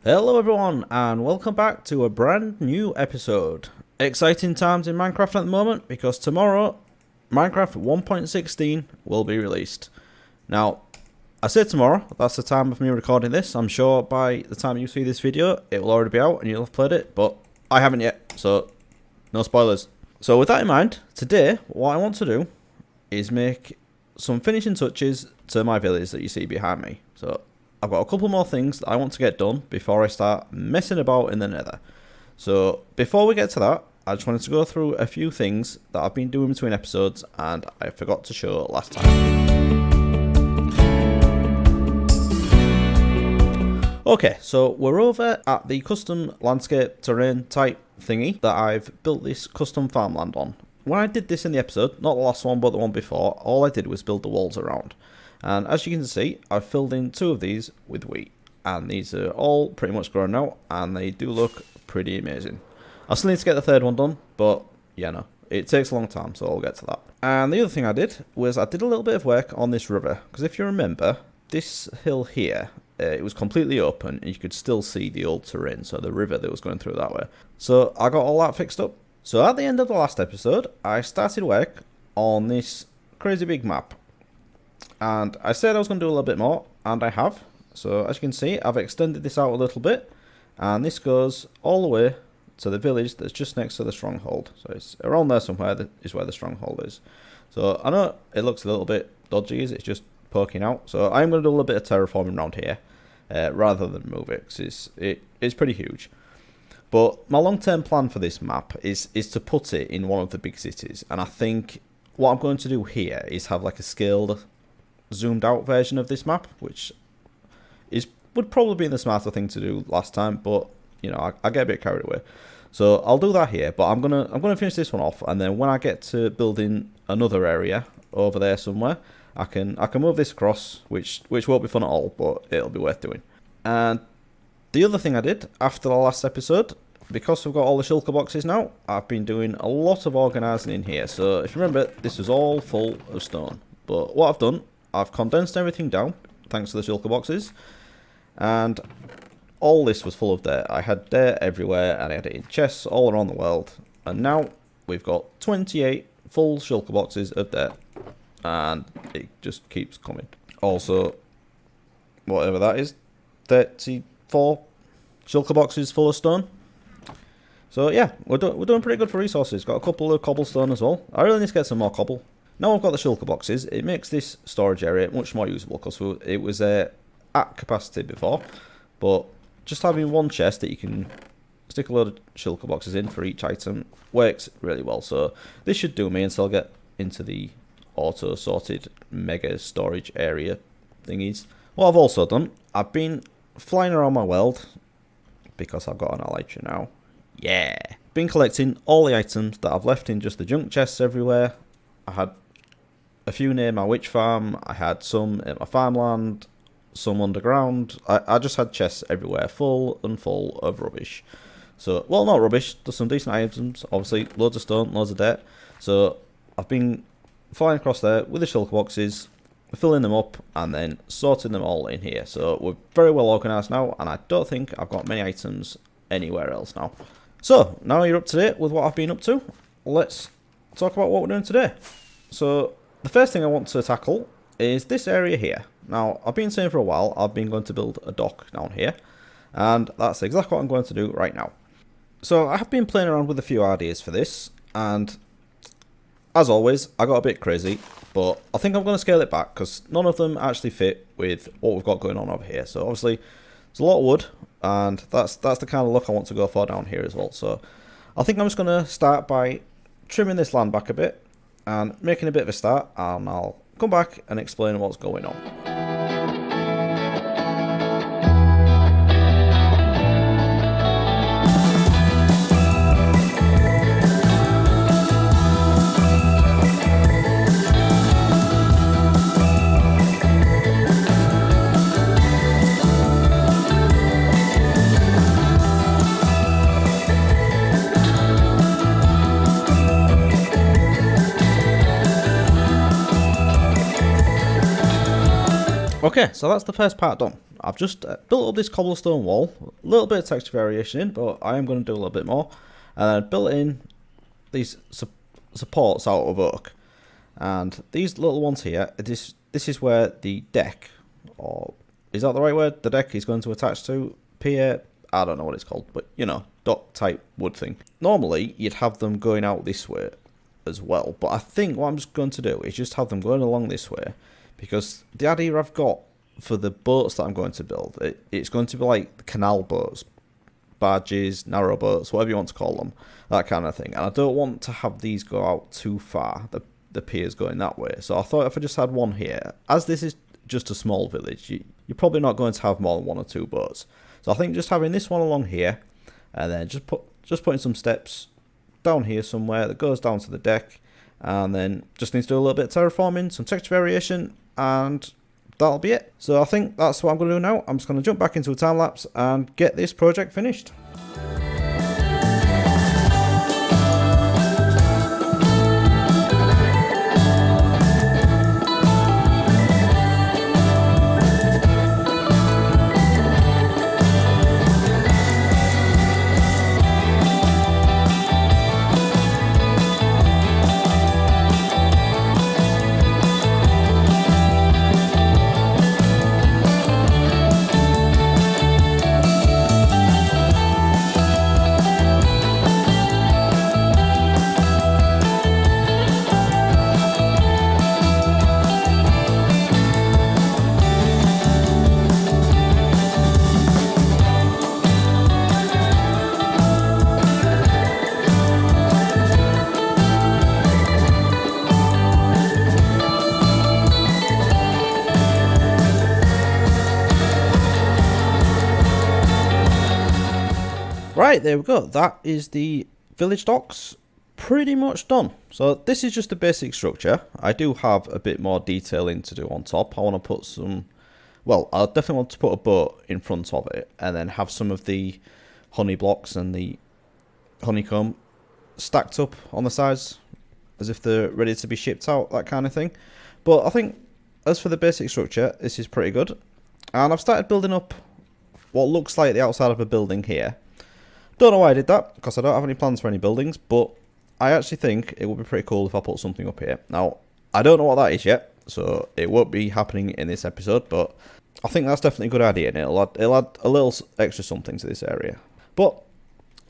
Hello everyone and welcome back to a brand new episode. Exciting times in Minecraft at the moment because tomorrow Minecraft 1.16 will be released. Now, I said tomorrow, that's the time of me recording this. I'm sure by the time you see this video it will already be out and you'll have played it, but I haven't yet, so no spoilers. So with that in mind, today what I want to do is make some finishing touches to my village that you see behind me. So I've got a couple more things that I want to get done before I start messing about in the nether. So before we get to that, I just wanted to go through a few things that I've been doing between episodes and I forgot to show last time. Okay, so we're over at the custom landscape terrain type thingy that I've built this custom farmland on. When I did this in the episode, not the last one but the one before, all I did was build the walls around. And as you can see, I've filled in 2 of these with wheat. And these are all pretty much grown out, and they do look pretty amazing. I still need to get the 3rd one done, but yeah, no, it takes a long time, so I'll get to that. And the other thing I did was I did a little bit of work on this river, because if you remember, this hill here, it was completely open, and you could still see the old terrain, so the river that was going through that way. So I got all that fixed up. So at the end of the last episode, I started work on this crazy big map. And I said I was going to do a little bit more, and I have. So as you can see, I've extended this out a little bit, and this goes all the way to the village that's just next to the stronghold. So it's around there somewhere that is where the stronghold is. So I know it looks a little bit dodgy as it's just poking out. So I'm going to do a little bit of terraforming around here, rather than move it, because it's pretty huge. But my long-term plan for this map is to put it in one of the big cities. And I think what I'm going to do here is have like a scaled, zoomed out version of this map, which would probably be the smarter thing to do last time, but you know, I get a bit carried away. So I'll do that here, but I'm gonna finish this one off, and then when I get to building another area over there somewhere, I can move this across, which won't be fun at all, but it'll be worth doing. And the other thing I did after the last episode, because we've got all the shulker boxes now, I've been doing a lot of organising in here. So if you remember, this was all full of stone, but what I've done, I've condensed everything down, thanks to the shulker boxes, and all this was full of dirt. I had dirt everywhere, and I had it in chests all around the world, and now we've got 28 full shulker boxes of dirt, and it just keeps coming. Also, whatever that is, 34 shulker boxes full of stone. So yeah, we're doing pretty good for resources. Got a couple of cobblestone as well. I really need to get some more cobble. Now I've got the shulker boxes, it makes this storage area much more usable, because it was at capacity before, but just having one chest that you can stick a load of shulker boxes in for each item works really well. So this should do me until I get into the auto sorted mega storage area thingies. What I've also done, I've been flying around my world because I've got an elytra now. Yeah, been collecting all the items that I've left in just the junk chests everywhere. I had a few near my witch farm, I had some at my farmland, some underground. I just had chests everywhere, full and full of rubbish. So, well, not rubbish, there's some decent items, obviously, loads of stone, loads of dirt. So, I've been flying across there with the shulker boxes, filling them up, and then sorting them all in here. So, we're very well organised now, and I don't think I've got many items anywhere else now. So, now you're up to date with what I've been up to, let's talk about what we're doing today. So, the first thing I want to tackle is this area here. Now, I've been saying for a while, I've been going to build a dock down here, and that's exactly what I'm going to do right now. So, I have been playing around with a few ideas for this, and as always, I got a bit crazy, but I think I'm going to scale it back, because none of them actually fit with what we've got going on over here. So, obviously, there's a lot of wood, and that's the kind of look I want to go for down here as well. So, I think I'm just going to start by trimming this land back a bit, and making a bit of a start, and I'll come back and explain what's going on. Okay, so that's the first part done. I've just built up this cobblestone wall, a little bit of texture variation in, but I am going to do a little bit more. And I built in these supports out of oak, and these little ones here, this is where the deck, or is that the right word? The deck is going to attach to pier, I don't know what it's called, but you know, dock type wood thing. Normally you'd have them going out this way as well, but I think what I'm just going to do is just have them going along this way, because the idea I've got for the boats that I'm going to build, it's going to be like canal boats, barges, narrow boats, whatever you want to call them, that kind of thing. And I don't want to have these go out too far, the piers going that way. So I thought if I just had one here, as this is just a small village, you're probably not going to have more than one or two boats. So I think just having this one along here, and then just putting some steps down here somewhere that goes down to the deck, and then just needs to do a little bit of terraforming, some texture variation, and that'll be it. So I think that's what I'm going to do now. I'm just going to jump back into a time lapse and get this project finished. Right, there we go. That is the village docks pretty much done. So this is just a basic structure. I do have a bit more detailing to do on top. I want to put some, well, I definitely want to put a boat in front of it, and then have some of the honey blocks and the honeycomb stacked up on the sides as if they're ready to be shipped out, that kind of thing. But I think as for the basic structure, this is pretty good. And I've started building up what looks like the outside of a building here. Don't know why I did that, because I don't have any plans for any buildings, but I actually think it would be pretty cool if I put something up here. Now, I don't know what that is yet, so it won't be happening in this episode, but I think that's definitely a good idea, and it'll add a little extra something to this area. But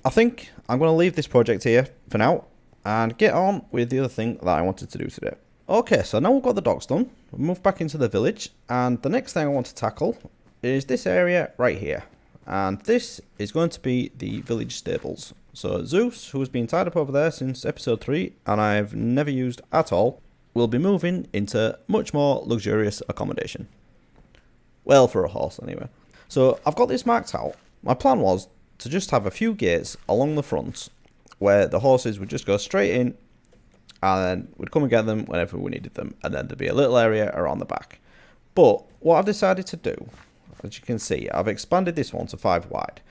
I think I'm going to leave this project here for now, and get on with the other thing that I wanted to do today. Okay, so now we've got the docks done, we'll move back into the village, and the next thing I want to tackle is this area right here. And this is going to be the village stables. So Zeus, who has been tied up over there since episode 3, and I've never used at all, will be moving into much more luxurious accommodation. Well, for a horse anyway. So I've got this marked out. My plan was to just have a few gates along the front where the horses would just go straight in, and then we'd come and get them whenever we needed them, and then there'd be a little area around the back. But what I've decided to do, as you can see, I've expanded this one to 5 wide.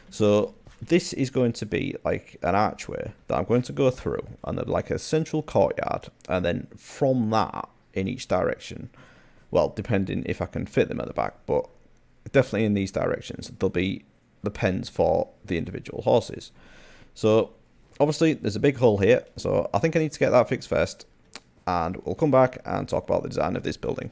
So this is going to be like an archway that I'm going to go through, and there's like a central courtyard, and then from that in each direction, well, depending if I can fit them at the back, but definitely in these directions, there'll be the pens for the individual horses. So obviously there's a big hole here, so I think I need to get that fixed first, and we'll come back and talk about the design of this building.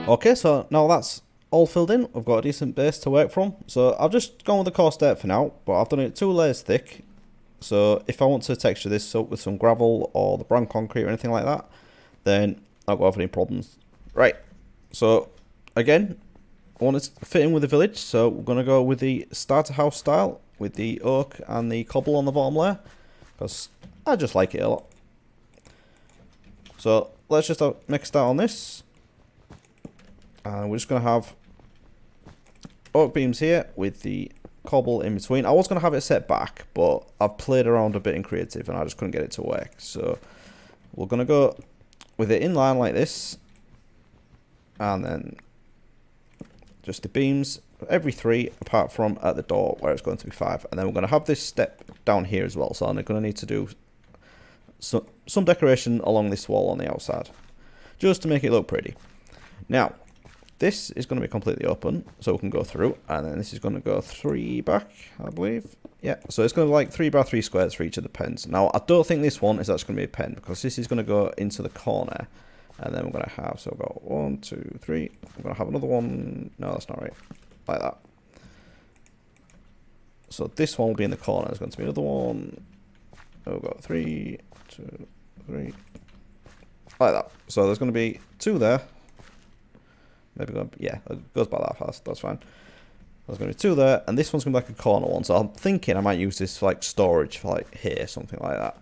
Okay, so now that's all filled in, I've got a decent base to work from. So I've just gone with the coarse dirt for now, but I've done it 2 layers thick. So if I want to texture this up with some gravel or the brown concrete or anything like that, then I won't have any problems. Right, so again, I want to fit in with the village, so we're going to go with the starter house style, with the oak and the cobble on the bottom layer, because I just like it a lot. So let's just make a start on this. And we're just going to have oak beams here with the cobble in between. I was going to have it set back, but I've played around a bit in creative and I just couldn't get it to work. So we're going to go with it in line like this. And then just the beams every 3 apart from at the door where it's going to be 5. And then we're going to have this step down here as well. So I'm going to need to do some decoration along this wall on the outside, just to make it look pretty. Now, this is going to be completely open, so we can go through, and then this is going to go 3 back, I believe. Yeah, so it's going to be like 3 by 3 squares for each of the pens. Now, I don't think this one is actually going to be a pen, because this is going to go into the corner, and then we're going to have, so we've got 1, 2, 3. We're going to have another one. No, that's not right. Like that. So this one will be in the corner. There's going to be another one. Oh, we've got 3, 2, 3. Like that. So there's going to be 2 there. Maybe go, yeah, it goes by that fast. That's fine. There's going to be 2 there, and this one's going to be like a corner one. So I'm thinking I might use this for like storage for like here, something like that.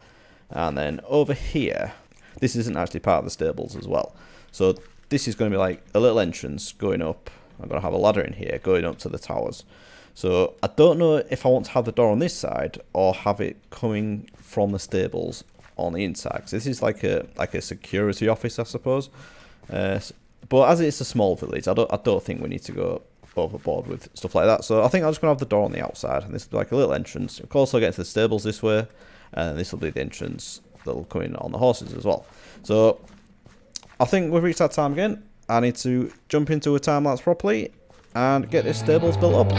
And then over here, this isn't actually part of the stables as well. So this is going to be like a little entrance going up. I'm going to have a ladder in here going up to the towers. So I don't know if I want to have the door on this side or have it coming from the stables on the inside. So this is like a security office, I suppose. But as it's a small village, I don't think we need to go overboard with stuff like that. So I think I'm just going to have the door on the outside, and this will be like a little entrance. Of course, I'll get to the stables this way, and this will be the entrance that will come in on the horses as well. So I think we've reached that time again. I need to jump into a time lapse properly and get this stables built up.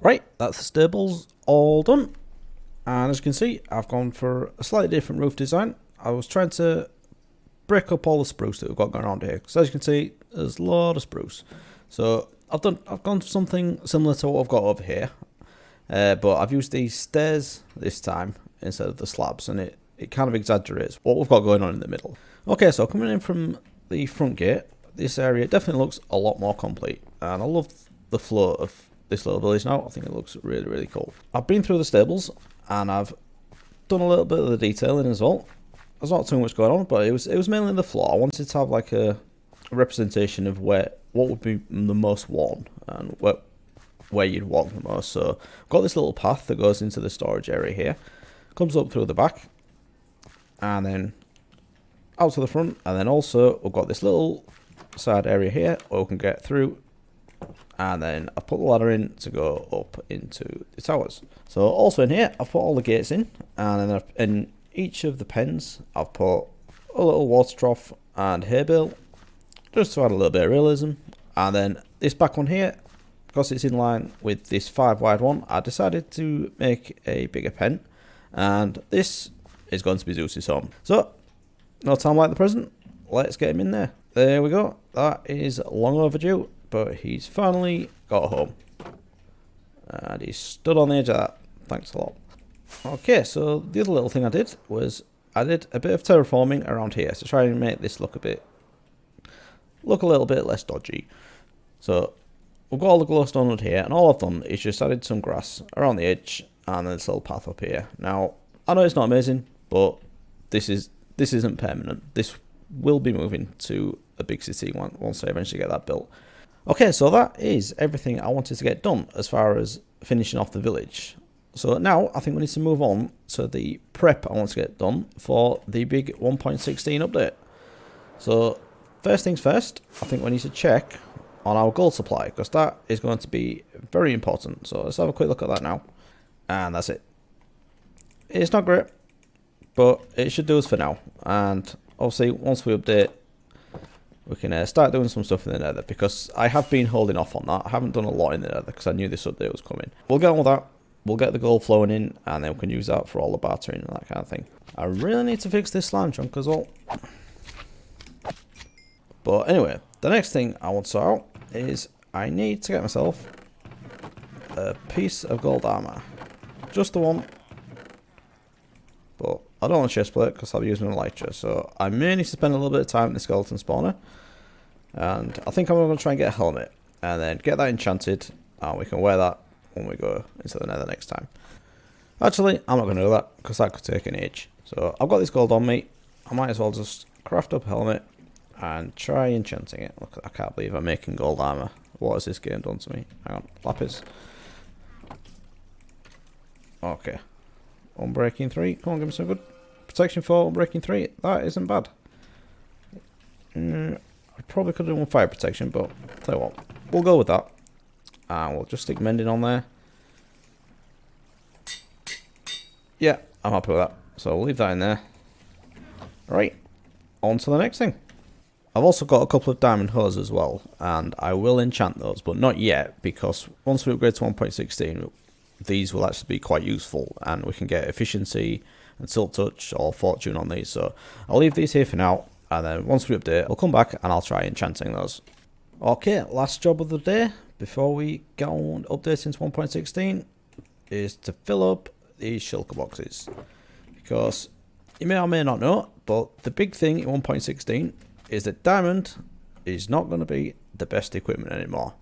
Right, that's the stables all done, and as you can see, I've gone for a slightly different roof design. I was trying to break up all the spruce that we've got going around here, because as you can see, there's a lot of spruce. So I've gone for something similar to what I've got over here, but I've used these stairs this time instead of the slabs, and it kind of exaggerates what we've got going on in the middle. Okay, so coming in from the front gate, this area definitely looks a lot more complete, and I love the flow of this little village now. I think it looks really, really cool. I've been through the stables and I've done a little bit of the detailing as well. There's not too much going on, but it was mainly the floor. I wanted to have like a representation of what would be the most worn and where you'd walk the most. So I've got this little path that goes into the storage area here, comes up through the back and then out to the front, and then also we've got this little side area here where we can get through. And then I put the ladder in to go up into the towers. So also in here, I've put all the gates in, and then in each of the pens, I've put a little water trough and hay bale, just to add a little bit of realism. And then this back one here, because it's in line with this 5 wide one, I decided to make a bigger pen, and this is going to be Zeus's home. So, no time like the present, let's get him in there. There we go, that is long overdue. But he's finally got home. And he stood on the edge of that. Thanks a lot. Okay, so the other little thing I did was I did a bit of terraforming around here to try and make this look a little bit less dodgy. So we've got all the glowstone wood here, and all I've done is just added some grass around the edge and then this little path up here. Now, I know it's not amazing, but this isn't permanent. This will be moving to a big city once I eventually get that built. Okay, so that is everything I wanted to get done as far as finishing off the village. So now I think we need to move on to the prep I want to get done for the big 1.16 update. So first things first, I think we need to check on our gold supply, because that is going to be very important. So let's have a quick look at that now. And that's it. It's not great, but it should do us for now. And obviously, once we update, we can start doing some stuff in the nether, because I have been holding off on that. I haven't done a lot in the nether because I knew this update was coming. We'll get on with that. We'll get the gold flowing in, and then we can use that for all the bartering and that kind of thing. I really need to fix this slime chunk as well. But anyway, the next thing I want to sort out is I need to get myself a piece of gold armor. Just the one. But I don't want a chest plate because I'll be using a elytra. So I may need to spend a little bit of time in the skeleton spawner. And I think I'm going to try and get a helmet. And then get that enchanted. And we can wear that when we go into the nether next time. Actually, I'm not going to do that because that could take an age. So I've got this gold on me. I might as well just craft up a helmet and try enchanting it. Look, I can't believe I'm making gold armor. What has this game done to me? Hang on, lapis. Okay. Unbreaking 3. Come on, give me some good. Protection 4, Unbreaking 3. That isn't bad. I probably could have done fire protection, but tell you what, we'll go with that. And we'll just stick mending on there. Yeah, I'm happy with that. So we'll leave that in there. Right, on to the next thing. I've also got a couple of diamond hose as well, and I will enchant those, but not yet, because once we upgrade to 1.16, these will actually be quite useful, and we can get efficiency and silk touch or fortune on these. So I'll leave these here for now, and then once we update, I'll come back and I'll try enchanting those. Okay, last job of the day before we get on updating to 1.16 is to fill up these shulker boxes, because you may or may not know, but the big thing in 1.16 is that diamond is not going to be the best equipment anymore.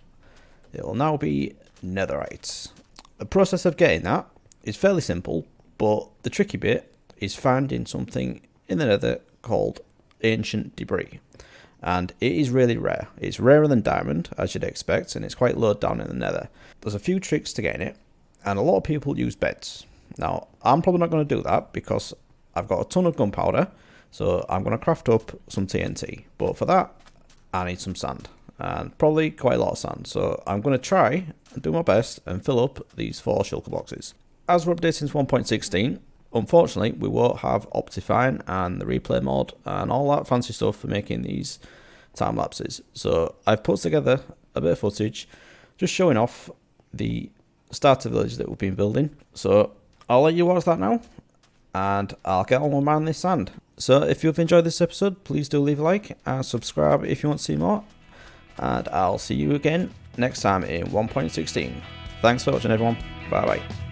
It will now be netherite. The process of getting that is fairly simple, but the tricky bit is finding something in the nether called ancient debris. And it is really rare. It's rarer than diamond, as you'd expect, and it's quite low down in the nether. There's a few tricks to getting it, and a lot of people use beds. Now, I'm probably not going to do that because I've got a ton of gunpowder, so I'm going to craft up some TNT. But for that, I need some sand, and probably quite a lot of sand. So I'm going to try and do my best and fill up these 4 shulker boxes. As we're updating to 1.16, unfortunately, we won't have Optifine and the replay mod and all that fancy stuff for making these time lapses. So I've put together a bit of footage just showing off the starter village that we've been building. So I'll let you watch that now, and I'll get on with mining this sand. So if you've enjoyed this episode, please do leave a like and subscribe if you want to see more. And I'll see you again next time in 1.16. Thanks for watching, everyone. Bye bye.